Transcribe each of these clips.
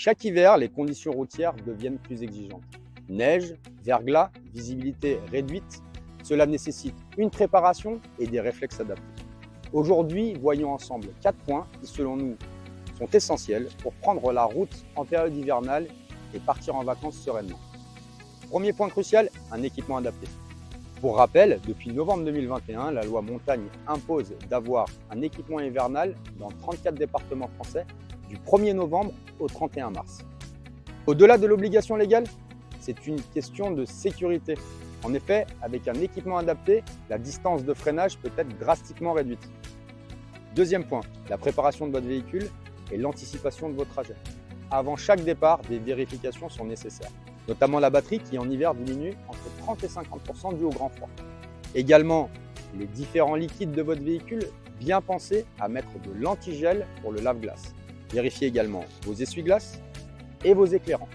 Chaque hiver, les conditions routières deviennent plus exigeantes. Neige, verglas, visibilité réduite, cela nécessite une préparation et des réflexes adaptés. Aujourd'hui, voyons ensemble 4 points qui, selon nous, sont essentiels pour prendre la route en période hivernale et partir en vacances sereinement. Premier point crucial, un équipement adapté. Pour rappel, depuis novembre 2021, la loi Montagne impose d'avoir un équipement hivernal dans 34 départements français du 1er novembre au 31 mars. Au-delà de l'obligation légale, c'est une question de sécurité. En effet, avec un équipement adapté, la distance de freinage peut être drastiquement réduite. Deuxième point, la préparation de votre véhicule et l'anticipation de vos trajets. Avant chaque départ, des vérifications sont nécessaires, notamment la batterie qui en hiver diminue entre 30 et 50% dû au grand froid. Également, les différents liquides de votre véhicule, bien pensez à mettre de l'antigel pour le lave-glace. Vérifiez également vos essuie-glaces et vos éclairants.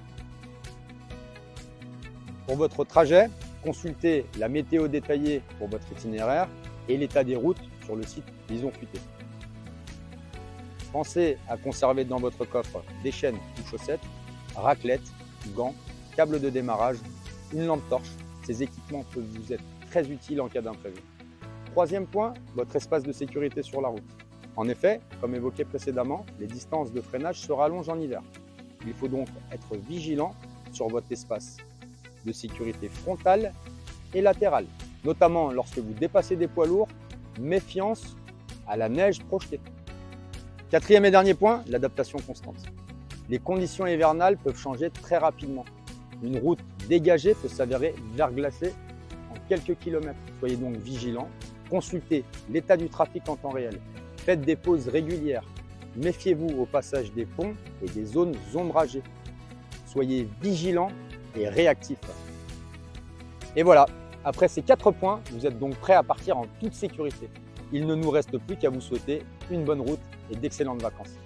Pour votre trajet, consultez la météo détaillée pour votre itinéraire et l'état des routes sur le site Bison Futé. Pensez à conserver dans votre coffre des chaînes ou chaussettes, raclettes, gants, câbles de démarrage, une lampe torche. Ces équipements peuvent vous être très utiles en cas d'imprévu. Troisième point, votre espace de sécurité sur la route. En effet, comme évoqué précédemment, les distances de freinage se rallongent en hiver. Il faut donc être vigilant sur votre espace de sécurité frontale et latérale, notamment lorsque vous dépassez des poids lourds, méfiance à la neige projetée. Quatrième et dernier point, l'adaptation constante. Les conditions hivernales peuvent changer très rapidement. Une route dégagée peut s'avérer verglacée en quelques kilomètres. Soyez donc vigilants, consultez l'état du trafic en temps réel, faites des pauses régulières, méfiez-vous au passage des ponts et des zones ombragées. Soyez vigilants et réactifs. Et voilà, après ces 4 points, vous êtes donc prêts à partir en toute sécurité. Il ne nous reste plus qu'à vous souhaiter une bonne route et d'excellentes vacances.